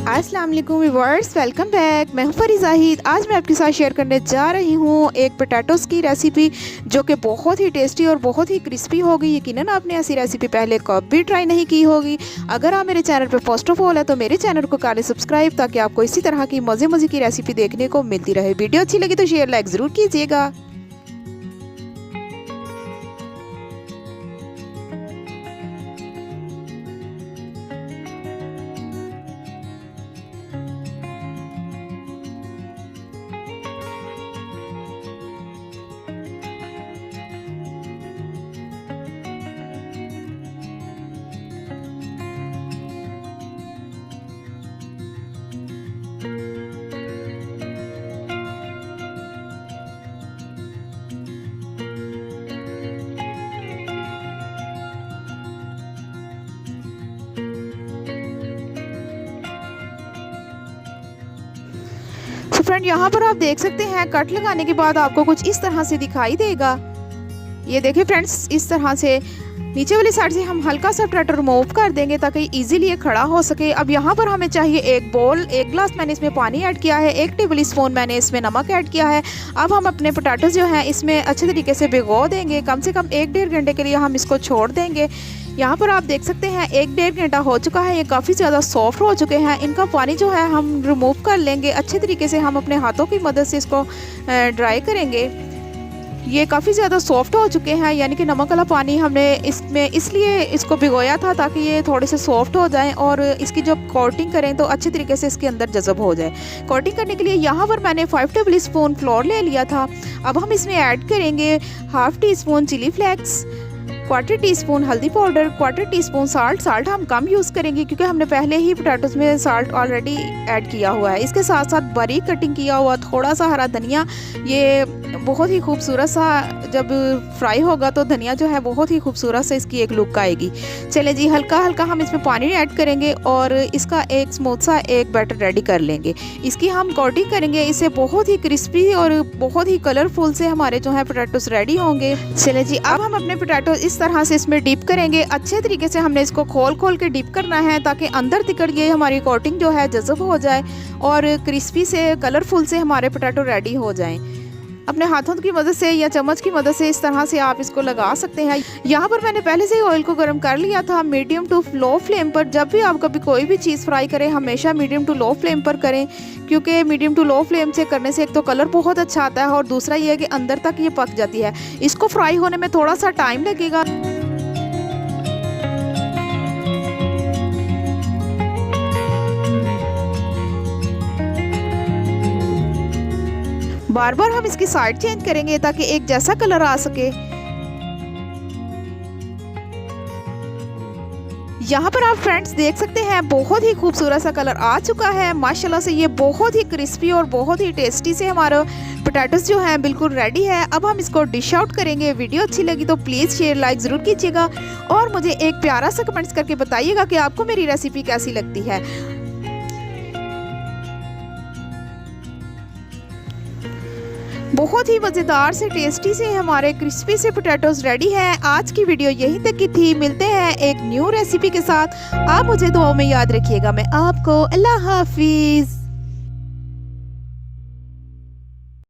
अस्सलाम वालेकुम viewers, welcome back. मैं हूं फरी जाहिद। आज मैं आपके साथ शेयर करने जा रही हूं एक पोटैटोस की रेसिपी जो कि बहुत ही टेस्टी और बहुत ही क्रिस्पी होगी। यकीनन आपने ऐसी रेसिपी पहले कभी ट्राई नहीं की होगी। अगर आप मेरे चैनल पर फर्स्ट ऑफ ऑल है तो मेरे चैनल को कर लें सब्सक्राइब, ताकि आपको इसी तरह की मज़े मज़े की रेसिपी देखने को मिलती रहे। वीडियो अच्छी लगी तो शेयर लाइक ज़रूर कीजिएगा। तो फ्रेंड, यहाँ पर आप देख सकते हैं कट लगाने के बाद आपको कुछ इस तरह से दिखाई देगा। ये देखिए फ्रेंड्स, इस तरह से नीचे वाली साइड से हम हल्का सा पोटैटो रिमूव कर देंगे ताकि इजीली ये खड़ा हो सके। अब यहाँ पर हमें चाहिए एक गिलास मैंने इसमें पानी ऐड किया है, 1 टेबल स्पून मैंने इसमें नमक ऐड किया है। अब हम अपने पोटैटो जो हैं इसमें अच्छे तरीके से भिगो देंगे। कम से कम 1-1.5 घंटे के लिए हम इसको छोड़ देंगे। यहाँ पर आप देख सकते हैं 1-1.5 घंटा हो चुका है। ये काफ़ी ज़्यादा सॉफ्ट हो चुके हैं। इनका पानी जो है हम रिमूव कर लेंगे। अच्छे तरीके से हम अपने हाथों की मदद से इसको ड्राई करेंगे। ये काफ़ी ज़्यादा सॉफ्ट हो चुके हैं, यानी कि नमक वाला पानी हमने इसमें इसलिए इसको भिगोया था ताकि ये थोड़े से सॉफ्ट हो जाएं और इसकी जब कोटिंग करें तो अच्छे तरीके से इसके अंदर जज़ब हो जाए। कोटिंग करने के लिए यहाँ पर मैंने 5 टेबल स्पून फ्लोर ले लिया था। अब हम इसमें ऐड करेंगे 1/2 टीस्पून चिली फ्लेक्स, 1/4 टीस्पून हल्दी पाउडर, 1/4 टीस्पून साल्ट हम कम यूज़ करेंगे क्योंकि हमने पहले ही पोटैटोस में साल्ट ऑलरेडी ऐड किया हुआ है। इसके साथ साथ बारीक कटिंग किया हुआ थोड़ा सा हरा धनिया। ये बहुत ही खूबसूरत सा जब फ्राई होगा तो धनिया जो है बहुत ही खूबसूरत से इसकी एक लुक आएगी। चले जी, हल्का हल्का हम इसमें पानी ऐड करेंगे और इसका एक स्मूथ सा एक बैटर रेडी कर लेंगे। इसकी हम कोटिंग करेंगे। इससे बहुत ही क्रिस्पी और बहुत ही कलरफुल से हमारे जो है पोटैटोस रेडी होंगे। चले जी, अब हम अपने पोटैटो इस तरह से इसमें डिप करेंगे। अच्छे तरीके से हमने इसको खोल के डिप करना है ताकि अंदर तिकड़ ये हमारी कोटिंग जो है जज़ब हो जाए और क्रिस्पी से कलरफुल से हमारे पोटैटो रेडी हो जाएं। अपने हाथों की मदद से या चम्मच की मदद से इस तरह से आप इसको लगा सकते हैं। यहाँ पर मैंने पहले से ही ऑयल को गर्म कर लिया था मीडियम टू लो फ्लेम पर। जब भी आप कभी कोई भी चीज़ फ्राई करें हमेशा मीडियम टू लो फ्लेम पर करें, क्योंकि मीडियम टू लो फ्लेम से करने से एक तो कलर बहुत अच्छा आता है और दूसरा ये है कि अंदर तक ये पक जाती है। इसको फ्राई होने में थोड़ा सा टाइम लगेगा। बार बार हम इसकी साइड चेंज करेंगे ताकि एक जैसा कलर आ सके। यहाँ पर आप फ्रेंड्स देख सकते हैं बहुत ही खूबसूरत सा कलर आ चुका है माशाल्लाह से। ये बहुत ही क्रिस्पी और बहुत ही टेस्टी से हमारा पोटैटोस जो है बिल्कुल रेडी है। अब हम इसको डिश आउट करेंगे। वीडियो अच्छी लगी तो प्लीज़ शेयर लाइक ज़रूर कीजिएगा और मुझे एक प्यारा सा कमेंट्स करके बताइएगा कि आपको मेरी रेसिपी कैसी लगती है। बहुत ही मज़ेदार से टेस्टी से हमारे क्रिस्पी से पोटैटोस रेडी है। आज की वीडियो यहीं तक की थी। मिलते हैं एक न्यू रेसिपी के साथ। आप मुझे दुआओं में याद रखिएगा। मैं आपको अल्लाह हाफिज़।